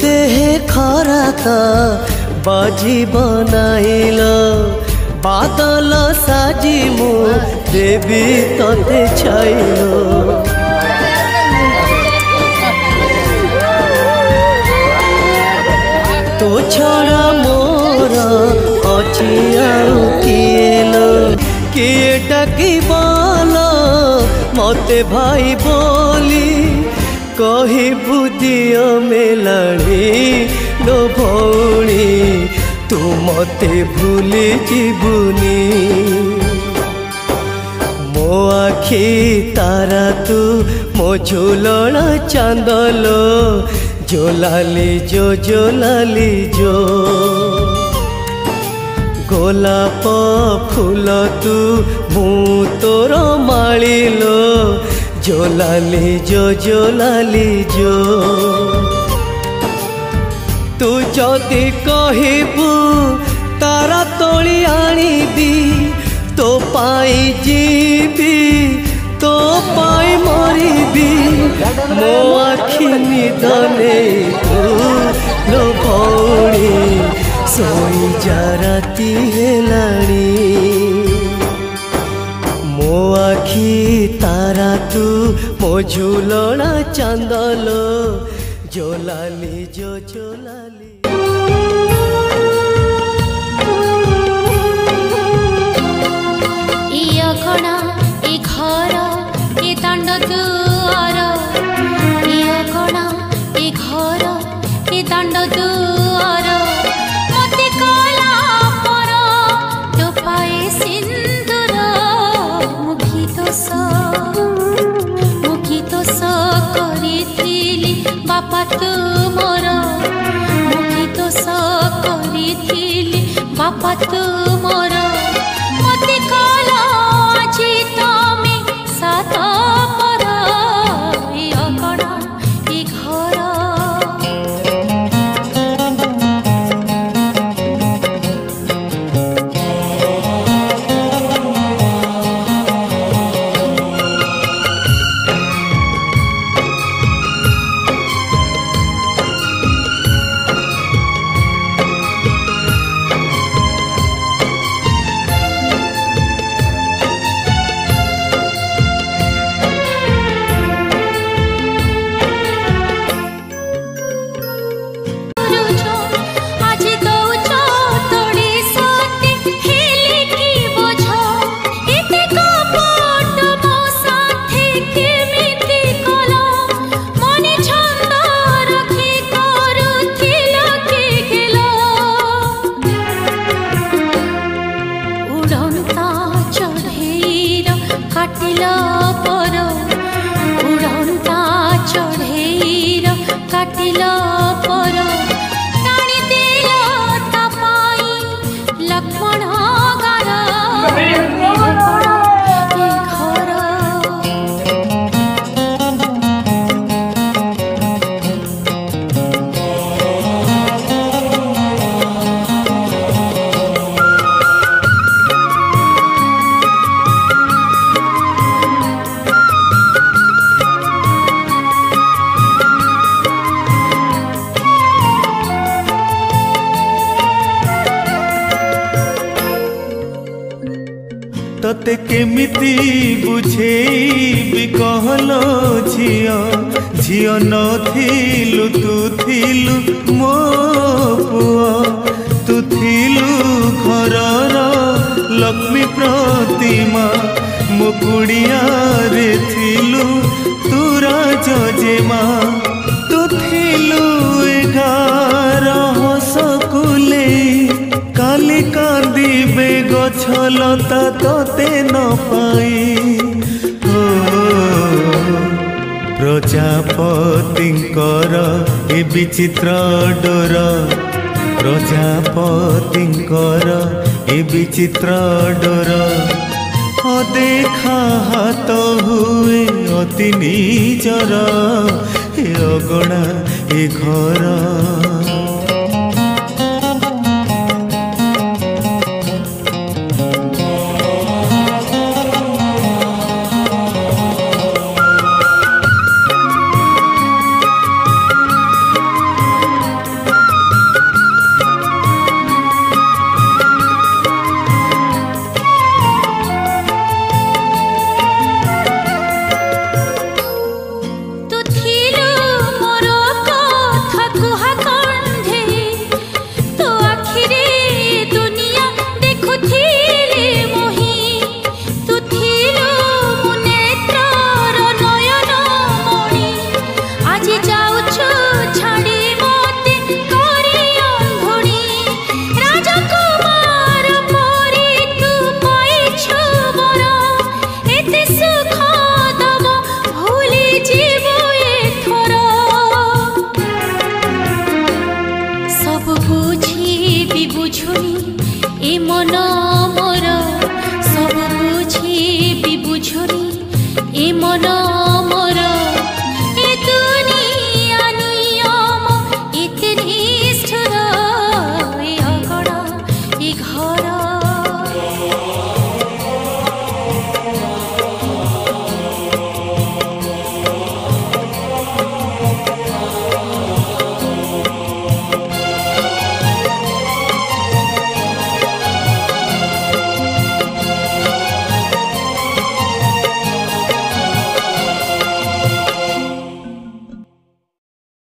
देहे खराता बाजी बनाइल बादल साजी मु देवी तते छाइल तो छड़ा मोर अच्छी किए डाकी बोल मते भाई बोली कही बुदियो मेलाणी लो भौणी तू मते भूली जीवनी मो आखी तारा तू मो झूलना चांदलो जोलाली जो गोलाप फूल तू मु तोर मालिलो जोलाली जो तू जदि कहबू तारा तोली आनीबी तो पाई जीवी तो पाई मरीबी मो आखि निदने तू लो भौणी सोई जा राती हेलाणी मो आखि तारा तू मो झूलना चांदलो जोलाली जोलाली कणा ए घर ए दांड दुआर कणा ए घर ए दांड दुआर मते कला पर टोपाए सिंदूर मुखी तो स करिथिली बापा तुमर मुखी तो स करिथिली बापा तुमर मते कला तते केमिति बुझेबी कहलो झियो झियो नथिलु तू थिलु मो पुआ तू थिलु घरर लक्ष्मी प्रतिमा मो कुड़िया रे थिलु तू राजेमा तू थिलु 11 सकुले काली कांदीबे गछलता तोते न पाई प्रजापतिंकर ए विचित्र डोर प्रजापतिंकर ए विचित्र डोर अदेखा हाथ हुए अति निजर ए अगणा ए घर ବୁଝୁନି ଏ ମନ